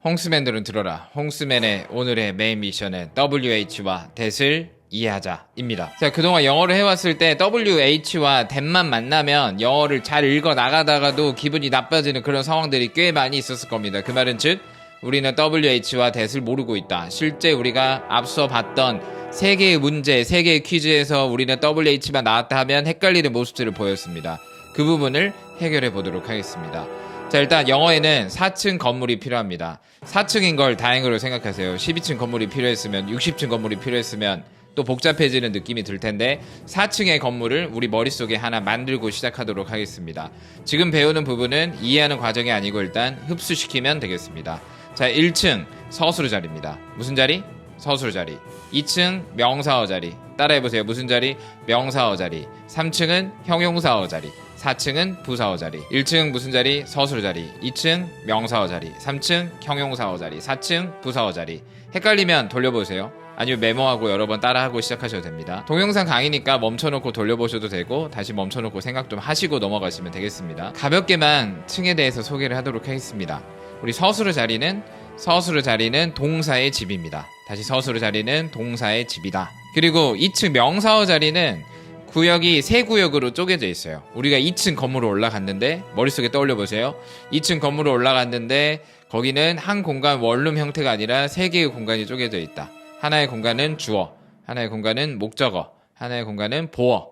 홍스맨들은 들어라. 홍스맨의 오늘의 메인 미션은 WH와 that을 이해하자입니다. 자, 그동안 영어를 해왔을 때 WH와 that만 만나면 영어를 잘 읽어 나가다가도 기분이 나빠지는 그런 상황들이 꽤 많이 있었을 겁니다. 그 말은 즉 우리는 WH와 that을 모르고 있다. 실제 우리가 앞서 봤던 3개의 문제, 3개의 퀴즈에서 우리는 WH만 나왔다 하면 헷갈리는 모습들을 보였습니다. 그 부분을 해결해 보도록 하겠습니다. 자, 일단 영어에는 4층 건물이 필요합니다. 4층인 걸 다행으로 생각하세요. 12층 건물이 필요했으면, 60층 건물이 필요했으면 또 복잡해지는 느낌이 들 텐데 4층의 건물을 우리 머릿속에 하나 만들고 시작하도록 하겠습니다. 지금 배우는 부분은 이해하는 과정이 아니고 일단 흡수시키면 되겠습니다. 자, 1층 서술어 자리입니다. 무슨 자리? 서술어 자리. 2층 명사어 자리. 따라해보세요. 무슨 자리? 명사어 자리. 3층은 형용사어 자리. 4층은 부사어 자리. 1층 무슨 자리? 서술어 자리. 2층 명사어 자리. 3층 형용사어 자리. 4층 부사어 자리. 헷갈리면 돌려보세요. 아니면 메모하고 여러 번 따라하고 시작하셔도 됩니다. 동영상 강의니까 멈춰놓고 돌려보셔도 되고 다시 멈춰놓고 생각 좀 하시고 넘어가시면 되겠습니다. 가볍게만 층에 대해서 소개를 하도록 하겠습니다. 우리 서술어 자리는 동사의 집입니다. 다시 서술어 자리는 동사의 집이다. 그리고 2층 명사어 자리는 구역이 3구역으로 쪼개져 있어요. 우리가 2층 건물로 올라갔는데 머릿속에 떠올려보세요. 2층 건물로 올라갔는데 거기는 한 공간 원룸 형태가 아니라 3개의 공간이 쪼개져 있다. 하나의 공간은 주어, 하나의 공간은 목적어, 하나의 공간은 보어.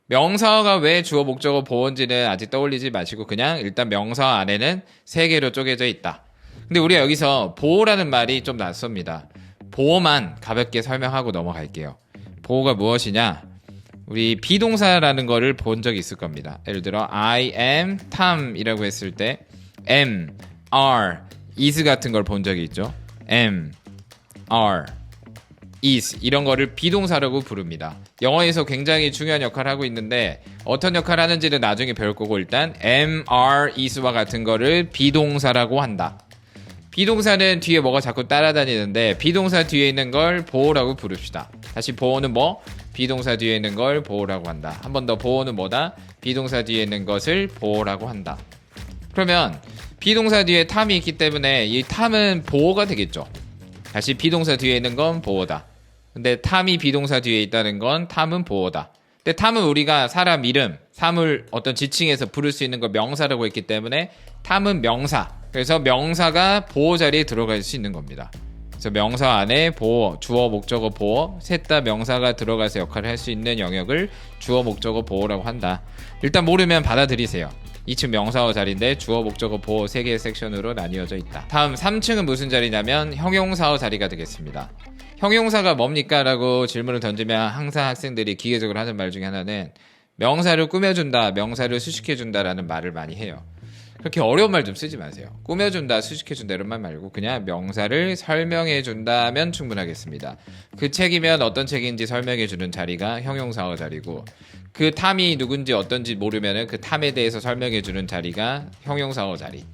명사어가 왜 주어, 목적어, 보어인지는 아직 떠올리지 마시고 그냥 일단 명사어 안에는 3개로 쪼개져 있다. 근데 우리가 여기서 보어라는 말이 좀 낯섭니다. 보어만 가볍게 설명하고 넘어갈게요. 보어가 무엇이냐? 우리 비동사라는 거를 본 적이 있을 겁니다. 예를 들어 I am Tom이라고 했을 때 am, are, is 같은 걸 본 적이 있죠. am, are, is 이런 거를 비동사라고 부릅니다. 영어에서 굉장히 중요한 역할을 하고 있는데 어떤 역할을 하는지는 나중에 배울 거고 일단 am, are, is와 같은 거를 비동사라고 한다. 비동사는 뒤에 뭐가 자꾸 따라다니는데 비동사 뒤에 있는 걸 보어라고 부릅시다. 다시 보어는 뭐? 비동사 뒤에 있는 걸 보어라고 한다. 한 번 더 보어는 뭐다? 비동사 뒤에 있는 것을 보어라고 한다. 그러면 비동사 뒤에 탐이 있기 때문에 이 탐은 보어가 되겠죠. 다시 비동사 뒤에 있는 건 보어다. 근데 탐이 비동사 뒤에 있다는 건 탐은 보어다. 근데 탐은 우리가 사람 이름, 사물 어떤 지칭에서 부를 수 있는 걸 명사라고 했기 때문에 탐은 명사. 그래서 명사가 보어 자리에 들어갈 수 있는 겁니다. 그래서 명사 안에 보어, 주어, 목적어, 보어 셋 다 명사가 들어가서 역할을 할 수 있는 영역을 주어, 목적어, 보어라고 한다. 일단 모르면 받아들이세요. 2층 명사어 자리인데 주어, 목적어, 보어 3개의 섹션으로 나뉘어져 있다. 다음 3층은 무슨 자리냐면 형용사어 자리가 되겠습니다. 형용사가 뭡니까? 라고 질문을 던지면 항상 학생들이 기계적으로 하는 말 중에 하나는 명사를 꾸며준다, 명사를 수식해준다 라는 말을 많이 해요. 그렇게 어려운 말 좀 쓰지 마세요. 꾸며준다, 수식해준다 이런 말 말고 그냥 명사를 설명해준다면 충분하겠습니다. 그 책이면 어떤 책인지 설명해주는 자리가 형용사어 자리고 그 탐이 누군지 어떤지 모르면 그 탐에 대해서 설명해주는 자리가 형용사어 자리.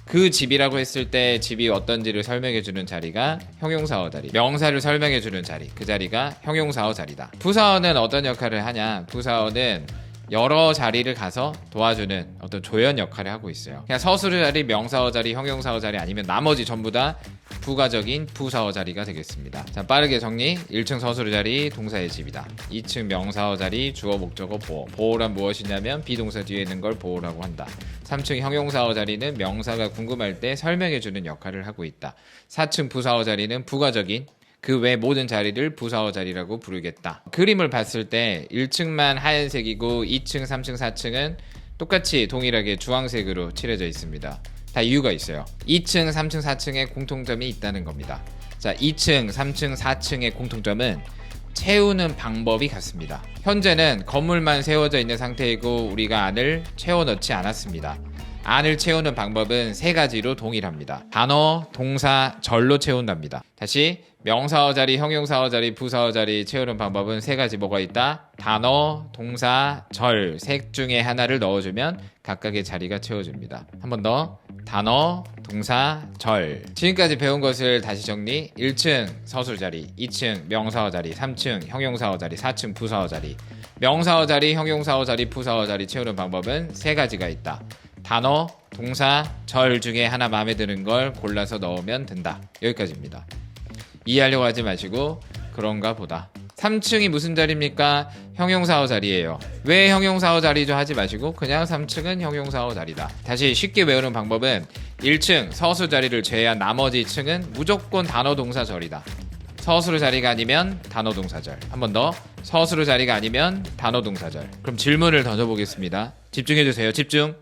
그 집이라고 했을 때 집이 어떤지를 설명해주는 자리가 형용사어 자리. 명사를 설명해주는 자리. 그 자리가 형용사어 자리다. 부사어는 어떤 역할을 하냐? 부사어는 여러 자리를 가서 도와주는 어떤 조연 역할을 하고 있어요. 그냥 서술어 자리, 명사어 자리, 형용사어 자리 아니면 나머지 전부 다 부가적인 부사어 자리가 되겠습니다. 자, 빠르게 정리. 1층 서술어 자리 동사의 집이다. 2층 명사어 자리 주어, 목적어, 보어. 보어란 무엇이냐면 비동사 뒤에 있는 걸 보어라고 한다. 3층 형용사어 자리는 명사가 궁금할 때 설명해주는 역할을 하고 있다. 4층 부사어 자리는 부가적인 그 외 모든 자리를 부사어 자리라고 부르겠다. 그림을 봤을 때 1층만 하얀색이고 2층, 3층, 4층은 똑같이 동일하게 주황색으로 칠해져 있습니다. 다 이유가 있어요. 2층, 3층, 4층에 공통점이 있다는 겁니다. 자, 2층, 3층, 4층의 공통점은 채우는 방법이 같습니다. 현재는 건물만 세워져 있는 상태이고 우리가 안을 채워 넣지 않았습니다. 안을 채우는 방법은 3가지로 동일합니다. 단어, 동사, 절로 채운답니다. 다시 명사어 자리, 형용사어 자리, 부사어 자리 채우는 방법은 3가지 뭐가 있다? 단어, 동사, 절 셋 중에 하나를 넣어주면 각각의 자리가 채워집니다. 한 번 더. 단어, 동사, 절. 지금까지 배운 것을 다시 정리. 1층 서술 자리, 2층 명사어 자리, 3층 형용사어 자리, 4층 부사어 자리. 명사어 자리, 형용사어 자리, 부사어 자리 채우는 방법은 3가지가 있다. 단어, 동사, 절 중에 하나 마음에 드는 걸 골라서 넣으면 된다. 여기까지입니다. 이해하려고 하지 마시고 그런가 보다. 3층이 무슨 자리입니까? 형용사어 자리예요. 왜 형용사어 자리죠? 하지 마시고 그냥 3층은 형용사어 자리다. 다시 쉽게 외우는 방법은 1층 서술 자리를 제외한 나머지 층은 무조건 단어 동사 절이다. 서술 자리가 아니면 단어 동사절. 한 번 더. 서술 자리가 아니면 단어 동사절. 그럼 질문을 던져보겠습니다. 집중해주세요. 집중.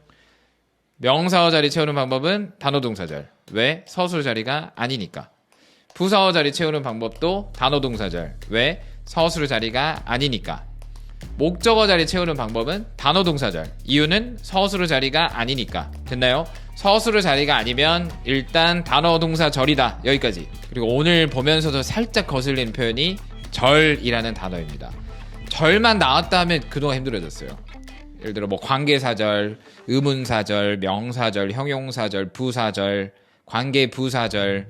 명사어 자리 채우는 방법은 단어 동사절. 왜? 서술 자리가 아니니까. 부사어 자리 채우는 방법도 단어 동사절. 왜? 서술 자리가 아니니까. 목적어 자리 채우는 방법은 단어 동사절. 이유는 서술 자리가 아니니까. 됐나요? 서술 자리가 아니면 일단 단어 동사절이다. 여기까지. 그리고 오늘 보면서도 살짝 거슬리는 표현이 절이라는 단어입니다. 절만 나왔다 하면 그동안 힘들어졌어요. 예를 들어 뭐 관계사절, 의문사절, 명사절, 형용사절, 부사절, 관계부사절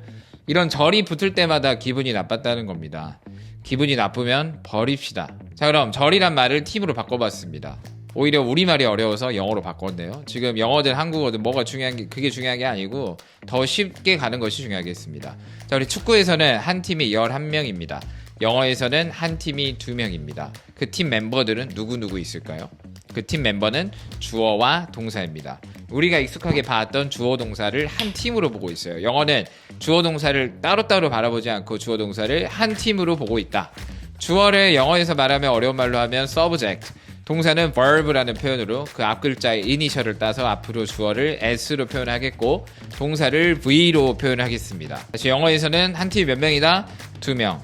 이런 절이 붙을 때마다 기분이 나빴다는 겁니다. 기분이 나쁘면 버립시다. 자, 그럼 절이란 말을 팀으로 바꿔봤습니다. 오히려 우리말이 어려워서 영어로 바꿨네요. 지금 영어든 한국어든 뭐가 중요한 게 그게 중요한 게 아니고 더 쉽게 가는 것이 중요하겠습니다. 자, 우리 축구에서는 한 팀이 11명입니다. 영어에서는 한 팀이 2명입니다. 그 팀 멤버들은 누구누구 있을까요? 그 팀 멤버는 주어와 동사입니다. 우리가 익숙하게 봤던 주어 동사를 한 팀으로 보고 있어요. 영어는 주어 동사를 따로따로 바라보지 않고 주어 동사를 한 팀으로 보고 있다. 주어를 영어에서 말하면 어려운 말로 하면 subject, 동사는 verb라는 표현으로 그 앞 글자의 이니셜을 따서 앞으로 주어를 s로 표현하겠고 동사를 v로 표현하겠습니다. 다시 영어에서는 한 팀이 몇 명이다? 2명.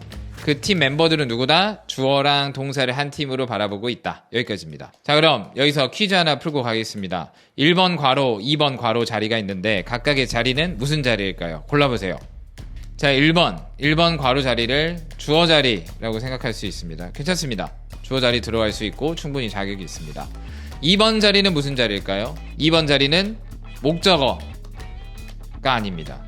그 팀 멤버들은 누구다? 주어랑 동사를 한 팀으로 바라보고 있다. 여기까지입니다. 자, 그럼 여기서 퀴즈 하나 풀고 가겠습니다. 1번 괄호, 2번 괄호 자리가 있는데 각각의 자리는 무슨 자리일까요? 골라보세요. 자, 1번 괄호 자리를 주어 자리라고 생각할 수 있습니다. 괜찮습니다. 주어 자리 들어갈 수 있고 충분히 자격이 있습니다. 2번 자리는 무슨 자리일까요? 2번 자리는 목적어가 아닙니다.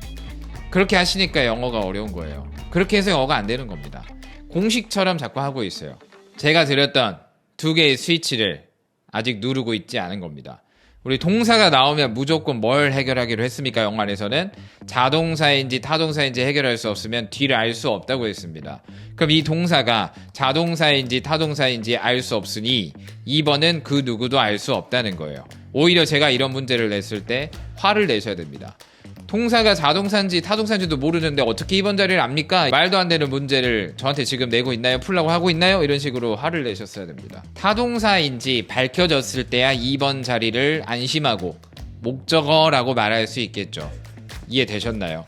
그렇게 하시니까 영어가 어려운 거예요. 그렇게 해서 영어가 안 되는 겁니다. 공식처럼 자꾸 하고 있어요. 제가 드렸던 2개의 스위치를 아직 누르고 있지 않은 겁니다. 우리 동사가 나오면 무조건 뭘 해결하기로 했습니까? 영어 안에서는 자동사인지 타동사인지 해결할 수 없으면 뒤를 알 수 없다고 했습니다. 그럼 이 동사가 자동사인지 타동사인지 알 수 없으니 2번은 그 누구도 알 수 없다는 거예요. 오히려 제가 이런 문제를 냈을 때 화를 내셔야 됩니다. 동사가 자동사인지 타동사인지도 모르는데 어떻게 2번 자리를 압니까? 말도 안 되는 문제를 저한테 지금 내고 있나요? 풀라고 하고 있나요? 이런 식으로 화를 내셨어야 됩니다. 타동사인지 밝혀졌을 때야 2번 자리를 안심하고 목적어라고 말할 수 있겠죠. 이해되셨나요?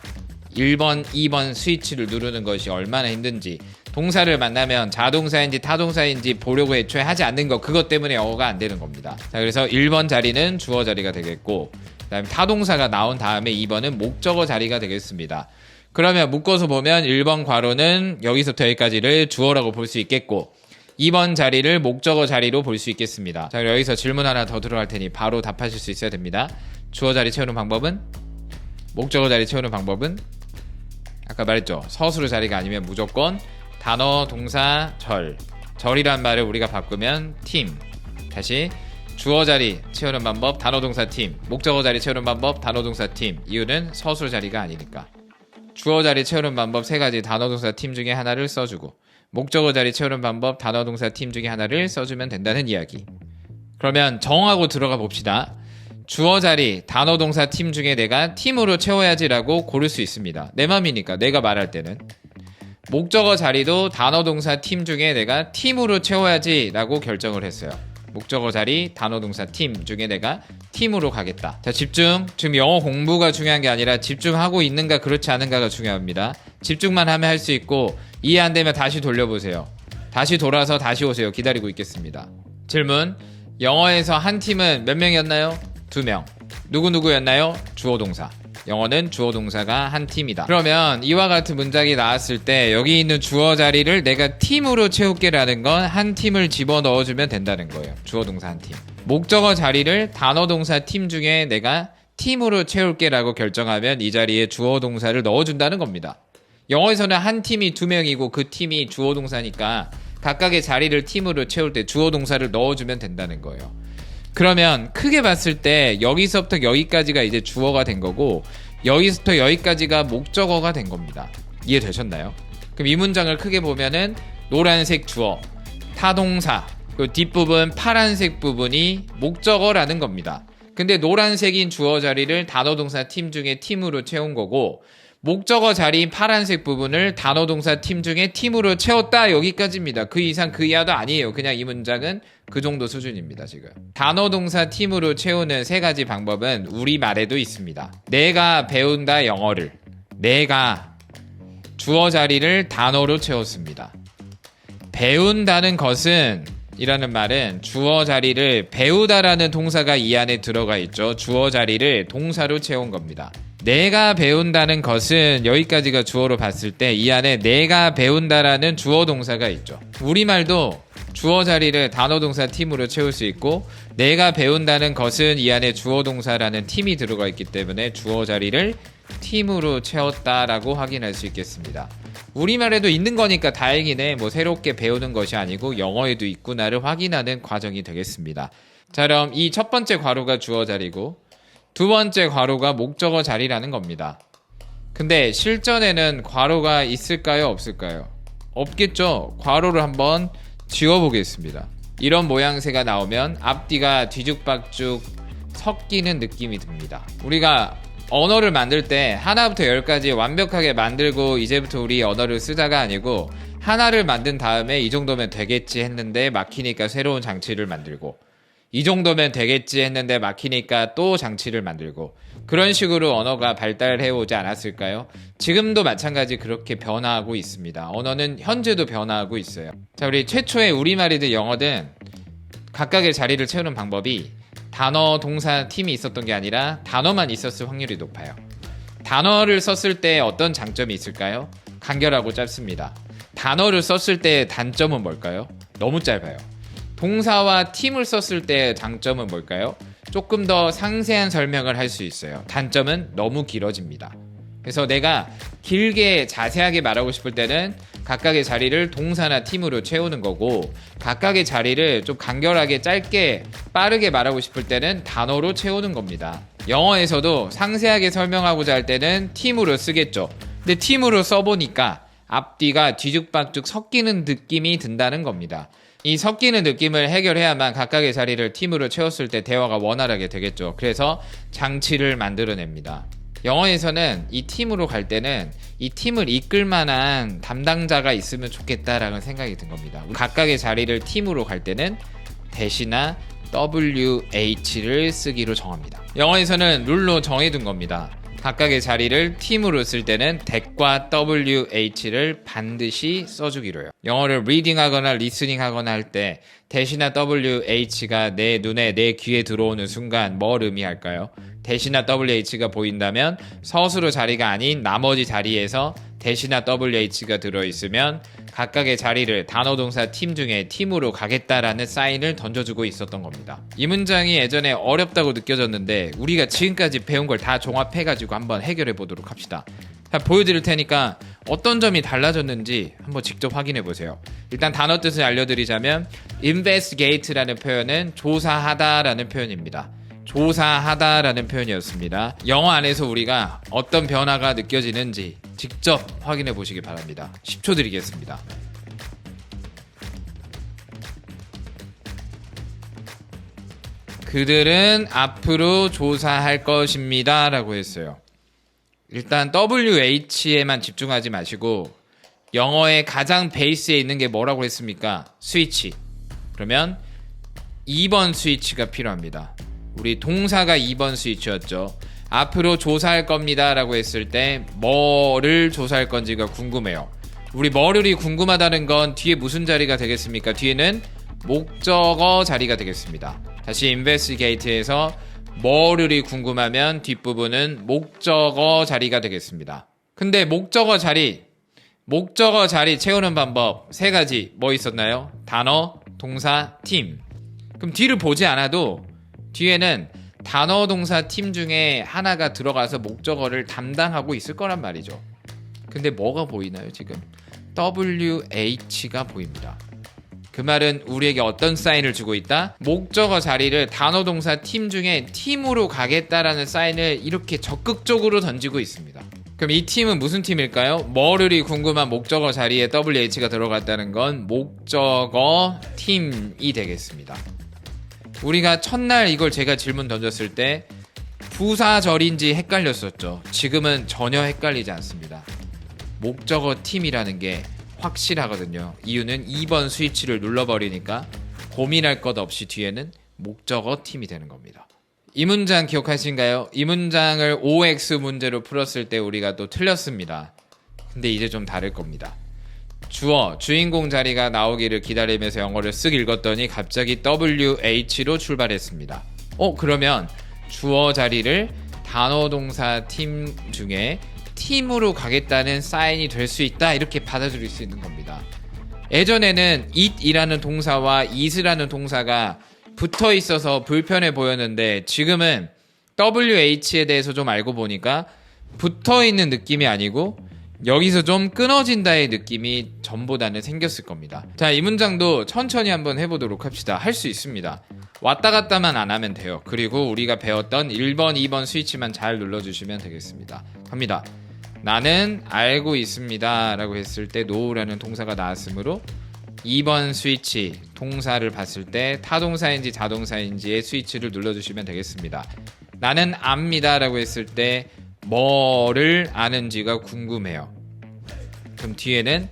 1번, 2번 스위치를 누르는 것이 얼마나 힘든지, 동사를 만나면 자동사인지 타동사인지 보려고 애초에 하지 않는 거, 그것 때문에 영어가 안 되는 겁니다. 자, 그래서 1번 자리는 주어 자리가 되겠고 그 다음에 타동사가 나온 다음에 2번은 목적어 자리가 되겠습니다. 그러면 묶어서 보면 1번 괄호는 여기서부터 여기까지를 주어라고 볼 수 있겠고 2번 자리를 목적어 자리로 볼 수 있겠습니다. 자, 여기서 질문 하나 더 들어갈 테니 바로 답하실 수 있어야 됩니다. 주어 자리 채우는 방법은? 목적어 자리 채우는 방법은? 아까 말했죠. 서술어 자리가 아니면 무조건 단어, 동사, 절. 절이란 말을 우리가 바꾸면 팀. 다시 주어 자리 채우는 방법 단어 동사 팀, 목적어 자리 채우는 방법 단어 동사 팀. 이유는 서술 자리가 아니니까. 주어 자리 채우는 방법 3가지 단어 동사 팀 중에 하나를 써주고 목적어 자리 채우는 방법 단어 동사 팀 중에 하나를 써주면 된다는 이야기. 그러면 정하고 들어가 봅시다. 주어 자리 단어 동사 팀 중에 내가 팀으로 채워야지라고 고를 수 있습니다. 내 맘이니까 내가 말할 때는. 목적어 자리도 단어 동사 팀 중에 내가 팀으로 채워야지라고 결정을 했어요. 목적어 자리 단어 동사 팀 중에 내가 팀으로 가겠다. 자, 집중. 지금 영어 공부가 중요한 게 아니라 집중하고 있는가 그렇지 않은가가 중요합니다. 집중만 하면 할 수 있고 이해 안 되면 다시 돌려보세요. 다시 돌아서 다시 오세요. 기다리고 있겠습니다. 질문. 영어에서 한 팀은 몇 명이었나요? 2명. 누구누구였나요? 주어 동사. 영어는 주어 동사가 한 팀이다. 그러면 이와 같은 문장이 나왔을 때 여기 있는 주어 자리를 내가 팀으로 채울게라는 건 한 팀을 집어넣어주면 된다는 거예요. 주어 동사 한 팀. 목적어 자리를 단어 동사 팀 중에 내가 팀으로 채울게라고 결정하면 이 자리에 주어 동사를 넣어준다는 겁니다. 영어에서는 한 팀이 2명이고 그 팀이 주어 동사니까 각각의 자리를 팀으로 채울 때 주어 동사를 넣어주면 된다는 거예요. 그러면 크게 봤을 때 여기서부터 여기까지가 이제 주어가 된 거고 여기서부터 여기까지가 목적어가 된 겁니다. 이해되셨나요? 그럼 이 문장을 크게 보면은 노란색 주어, 타동사, 그 뒷부분 파란색 부분이 목적어라는 겁니다. 근데 노란색인 주어 자리를 단어 동사 팀 중에 팀으로 채운 거고 목적어 자리인 파란색 부분을 단어 동사 팀 중에 팀으로 채웠다 여기까지입니다. 그 이상 그 이하도 아니에요. 그냥 이 문장은 그 정도 수준입니다. 지금 단어 동사 팀으로 채우는 세 가지 방법은 우리말에도 있습니다. 내가 배운다 영어를 내가 주어 자리를 단어로 채웠습니다. 배운다는 것은 이라는 말은 주어 자리를 배우다라는 동사가 이 안에 들어가 있죠. 주어 자리를 동사로 채운 겁니다. 내가 배운다는 것은 여기까지가 주어로 봤을 때 이 안에 내가 배운다라는 주어 동사가 있죠. 우리말도 주어 자리를 단어 동사 팀으로 채울 수 있고 내가 배운다는 것은 이 안에 주어 동사라는 팀이 들어가 있기 때문에 주어 자리를 팀으로 채웠다라고 확인할 수 있겠습니다. 우리말에도 있는 거니까 다행이네. 뭐 새롭게 배우는 것이 아니고 영어에도 있구나를 확인하는 과정이 되겠습니다. 자, 그럼 이 첫 번째 괄호가 주어 자리고 두 번째 괄호가 목적어 자리라는 겁니다. 근데 실전에는 괄호가 있을까요? 없을까요? 없겠죠? 괄호를 한번 지워보겠습니다. 이런 모양새가 나오면 앞뒤가 뒤죽박죽 섞이는 느낌이 듭니다. 우리가 언어를 만들 때 하나부터 열까지 완벽하게 만들고 이제부터 우리 언어를 쓰자가 아니고 하나를 만든 다음에 이 정도면 되겠지 했는데 막히니까 새로운 장치를 만들고 이 정도면 되겠지 했는데 막히니까 또 장치를 만들고 그런 식으로 언어가 발달해 오지 않았을까요? 지금도 마찬가지 그렇게 변화하고 있습니다. 언어는 현재도 변화하고 있어요. 자, 우리 최초의 우리말이든 영어든 각각의 자리를 채우는 방법이 단어, 동사, 팀이 있었던 게 아니라 단어만 있었을 확률이 높아요. 단어를 썼을 때 어떤 장점이 있을까요? 간결하고 짧습니다. 단어를 썼을 때 단점은 뭘까요? 너무 짧아요. 동사와 팀을 썼을 때 장점은 뭘까요? 조금 더 상세한 설명을 할 수 있어요. 단점은 너무 길어집니다. 그래서 내가 길게 자세하게 말하고 싶을 때는 각각의 자리를 동사나 팀으로 채우는 거고 각각의 자리를 좀 간결하게 짧게 빠르게 말하고 싶을 때는 단어로 채우는 겁니다. 영어에서도 상세하게 설명하고자 할 때는 팀으로 쓰겠죠. 근데 팀으로 써보니까 앞뒤가 뒤죽박죽 섞이는 느낌이 든다는 겁니다. 이 섞이는 느낌을 해결해야만 각각의 자리를 팀으로 채웠을 때 대화가 원활하게 되겠죠. 그래서 장치를 만들어냅니다. 영어에서는 이 팀으로 갈 때는 이 팀을 이끌 만한 담당자가 있으면 좋겠다라는 생각이 든 겁니다. 각각의 자리를 팀으로 갈 때는 대시나 WH를 쓰기로 정합니다. 영어에서는 룰로 정해둔 겁니다. 각각의 자리를 팀으로 쓸 때는 that과 WH를 반드시 써주기로요. 영어를 리딩하거나 리스닝하거나 할 때 that이나 WH가 내 눈에 내 귀에 들어오는 순간 뭘 의미할까요? that이나 WH가 보인다면 서술어 자리가 아닌 나머지 자리에서 that이나 WH가 들어있으면 각각의 자리를 단어 동사 팀 중에 팀으로 가겠다라는 사인을 던져주고 있었던 겁니다. 이 문장이 예전에 어렵다고 느껴졌는데 우리가 지금까지 배운 걸 다 종합해가지고 한번 해결해 보도록 합시다. 자, 보여드릴 테니까 어떤 점이 달라졌는지 한번 직접 확인해 보세요. 일단 단어 뜻을 알려드리자면 investigate라는 표현은 조사하다라는 표현입니다. 조사하다라는 표현이었습니다. 영어 안에서 우리가 어떤 변화가 느껴지는지 직접 확인해 보시기 바랍니다. 10초 드리겠습니다. 그들은 앞으로 조사할 것입니다 라고 했어요. 일단 WH에만 집중하지 마시고 영어의 가장 베이스에 있는 게 뭐라고 했습니까? 스위치. 그러면 2번 스위치가 필요합니다. 우리 동사가 2번 스위치였죠. 앞으로 조사할 겁니다 라고 했을 때 뭐를 조사할 건지가 궁금해요. 우리 뭐를이 궁금하다는 건 뒤에 무슨 자리가 되겠습니까? 뒤에는 목적어 자리가 되겠습니다. 다시 investigate에서 뭐를이 궁금하면 뒷부분은 목적어 자리가 되겠습니다. 근데 목적어 자리 채우는 방법 세 가지 뭐 있었나요? 단어, 동사, 팀. 그럼 뒤를 보지 않아도 뒤에는 단어, 동사, 팀 중에 하나가 들어가서 목적어를 담당하고 있을 거란 말이죠. 근데 뭐가 보이나요 지금? WH가 보입니다. 그 말은 우리에게 어떤 사인을 주고 있다? 목적어 자리를 단어 동사 팀 중에 팀으로 가겠다라는 사인을 이렇게 적극적으로 던지고 있습니다. 그럼 이 팀은 무슨 팀일까요? 뭐를이 궁금한 목적어 자리에 WH가 들어갔다는 건 목적어 팀이 되겠습니다. 우리가 첫날 이걸 제가 질문 던졌을 때 부사절인지 헷갈렸었죠. 지금은 전혀 헷갈리지 않습니다. 목적어 팀이라는 게 확실하거든요. 이유는 2번 스위치를 눌러버리니까 고민할 것 없이 뒤에는 목적어 팀이 되는 겁니다. 이 문장 기억하신가요? 이 문장을 OX 문제로 풀었을 때 우리가 또 틀렸습니다. 근데 이제 좀 다를 겁니다. 주어, 주인공 자리가 나오기를 기다리면서 영어를 쓱 읽었더니 갑자기 WH로 출발했습니다. 그러면 주어 자리를 단어 동사 팀 중에 팀으로 가겠다는 사인이 될 수 있다, 이렇게 받아들일 수 있는 겁니다. 예전에는 it이라는 동사와 is라는 동사가 붙어 있어서 불편해 보였는데 지금은 WH에 대해서 좀 알고 보니까 붙어 있는 느낌이 아니고 여기서 좀 끊어진다의 느낌이 전보다는 생겼을 겁니다. 자, 이 문장도 천천히 한번 해보도록 합시다. 할 수 있습니다. 왔다 갔다만 안 하면 돼요. 그리고 우리가 배웠던 1번, 2번 스위치만 잘 눌러주시면 되겠습니다. 갑니다. 나는 알고 있습니다 라고 했을 때 know라는 동사가 나왔으므로 2번 스위치 동사를 봤을 때 타동사인지 자동사인지의 스위치를 눌러주시면 되겠습니다. 나는 압니다 라고 했을 때 뭐를 아는지가 궁금해요. 그럼 뒤에는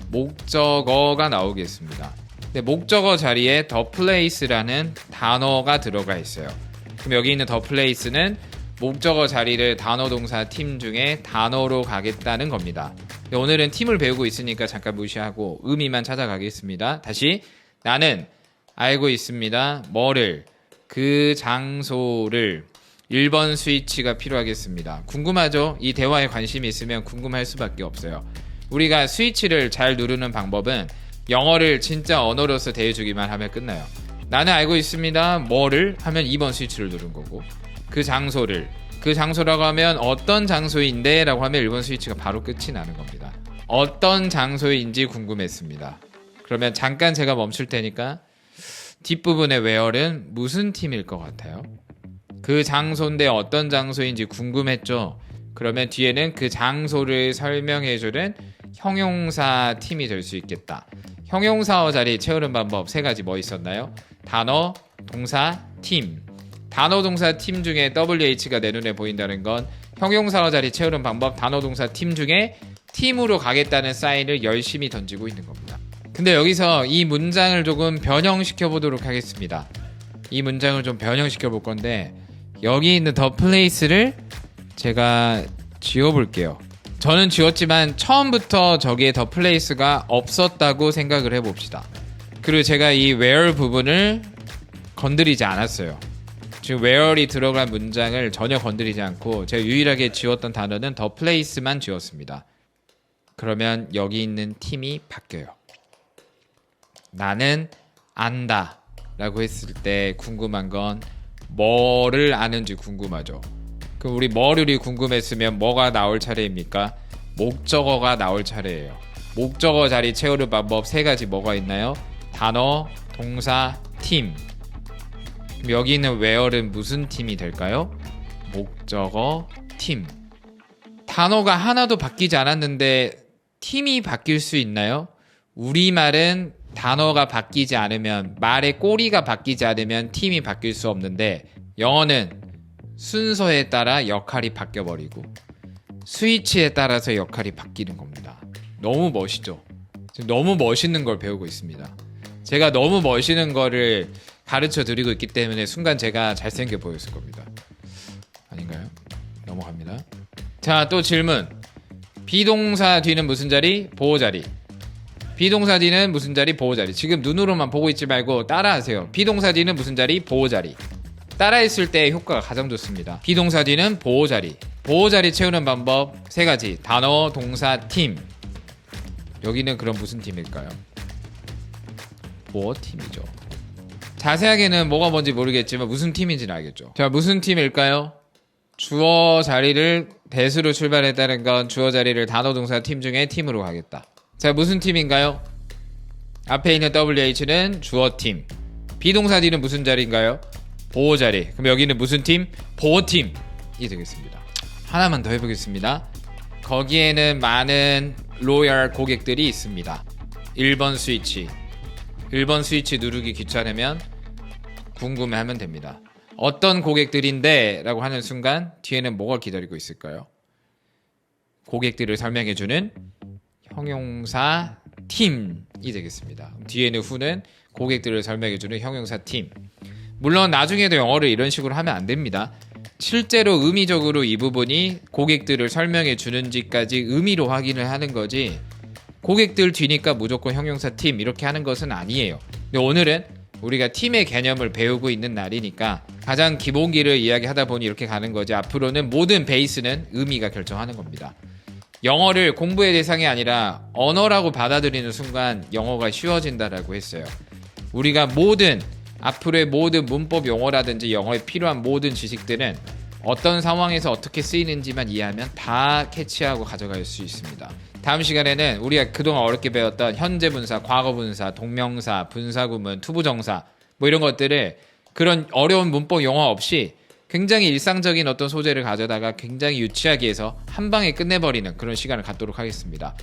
목적어가 나오겠습니다. 근데 목적어 자리에 the place라는 단어가 들어가 있어요. 그럼 여기 있는 the place는 목적어 자리를 단어 동사 팀 중에 단어로 가겠다는 겁니다. 오늘은 팀을 배우고 있으니까 잠깐 무시하고 의미만 찾아가겠습니다. 다시, 나는 알고 있습니다. 뭐를, 그 장소를. 1번 스위치가 필요하겠습니다. 궁금하죠? 이 대화에 관심이 있으면 궁금할 수밖에 없어요. 우리가 스위치를 잘 누르는 방법은 영어를 진짜 언어로서 대해주기만 하면 끝나요. 나는 알고 있습니다. 뭐를 하면 2번 스위치를 누른 거고, 그 장소를, 그 장소라고 하면 어떤 장소인데 라고 하면 1번 스위치가 바로 끝이 나는 겁니다. 어떤 장소인지 궁금했습니다. 그러면 잠깐 제가 멈출 테니까 뒷부분의 where은 무슨 팀일 것 같아요? 그 장소인데 어떤 장소인지 궁금했죠? 그러면 뒤에는 그 장소를 설명해주는 형용사 팀이 될 수 있겠다. 형용사어 자리 채우는 방법 3가지 뭐 있었나요? 단어, 동사, 팀. 단어, 동사, 팀 중에 WH가 내 눈에 보인다는 건 형용사어 자리 채우는 방법 단어, 동사, 팀 중에 팀으로 가겠다는 사인을 열심히 던지고 있는 겁니다. 근데 여기서 이 문장을 조금 변형시켜 보도록 하겠습니다. 이 문장을 좀 변형시켜 볼 건데 여기 있는 the place를 제가 지워볼게요. 저는 지웠지만 처음부터 저기에 the place가 없었다고 생각을 해봅시다. 그리고 제가 이 where 부분을 건드리지 않았어요. 지금 where이 들어간 문장을 전혀 건드리지 않고 제가 유일하게 지웠던 단어는 the place만 지웠습니다. 그러면 여기 있는 팀이 바뀌어요. 나는 안다 라고 했을 때 궁금한 건 뭐를 아는지 궁금하죠. 그럼 우리 뭐를 궁금했으면 뭐가 나올 차례입니까? 목적어가 나올 차례예요. 목적어 자리 채우는 방법 3가지 뭐가 있나요? 단어, 동사, 팀. 그럼 여기 있는 where은 무슨 팀이 될까요? 목적어 팀. 단어가 하나도 바뀌지 않았는데 팀이 바뀔 수 있나요? 우리말은 단어가 바뀌지 않으면, 말의 꼬리가 바뀌지 않으면 팀이 바뀔 수 없는데 영어는 순서에 따라 역할이 바뀌어버리고 스위치에 따라서 역할이 바뀌는 겁니다. 너무 멋있죠? 지금 너무 멋있는 걸 배우고 있습니다. 제가 너무 멋있는 거를 가르쳐 드리고 있기 때문에 순간 제가 잘생겨 보였을 겁니다. 아닌가요? 넘어갑니다. 자, 또 질문. 비동사 뒤는 무슨 자리? 보호 자리. 비동사 뒤는 무슨 자리? 보호 자리. 지금 눈으로만 보고 있지 말고 따라하세요. 비동사 뒤는 무슨 자리? 보호 자리. 따라했을 때 효과가 가장 좋습니다. 비동사 뒤는 보호 자리. 보호 자리 채우는 방법 3가지. 단어, 동사, 팀. 여기는 그럼 무슨 팀일까요? 보호 팀이죠. 자세하게는 뭐가 뭔지 모르겠지만 무슨 팀인지는 알겠죠. 자, 무슨 팀일까요? 주어 자리를 대수로 출발했다는 건 주어 자리를 단어, 동사, 팀 중에 팀으로 가겠다. 자, 무슨 팀인가요? 앞에 있는 WH는 주어팀, 비동사 D는 무슨 자리인가요? 보호자리. 그럼 여기는 무슨 팀? 보호팀이 되겠습니다. 하나만 더 해보겠습니다. 거기에는 많은 로얄 고객들이 있습니다. 1번 스위치. 1번 스위치 누르기 귀찮으면 궁금해하면 됩니다. 어떤 고객들인데 라고 하는 순간 뒤에는 뭐가 기다리고 있을까요? 고객들을 설명해주는 형용사 팀이 되겠습니다. 뒤에는 who는 고객들을 설명해주는 형용사 팀. 물론 나중에도 영어를 이런 식으로 하면 안 됩니다. 실제로 의미적으로 이 부분이 고객들을 설명해 주는지까지 의미로 확인을 하는 거지, 고객들 뒤니까 무조건 형용사 팀 이렇게 하는 것은 아니에요. 근데 오늘은 우리가 팀의 개념을 배우고 있는 날이니까 가장 기본기를 이야기하다 보니 이렇게 가는 거지, 앞으로는 모든 베이스는 의미가 결정하는 겁니다. 영어를 공부의 대상이 아니라 언어라고 받아들이는 순간 영어가 쉬워진다라고 했어요. 우리가 앞으로의 모든 문법 용어라든지 영어에 필요한 모든 지식들은 어떤 상황에서 어떻게 쓰이는지만 이해하면 다 캐치하고 가져갈 수 있습니다. 다음 시간에는 우리가 그동안 어렵게 배웠던 현재분사, 과거분사, 동명사, 분사구문, 투부정사 뭐 이런 것들을 그런 어려운 문법 용어 없이 굉장히 일상적인 어떤 소재를 가져다가 굉장히 유치하게 해서 한 방에 끝내버리는 그런 시간을 갖도록 하겠습니다.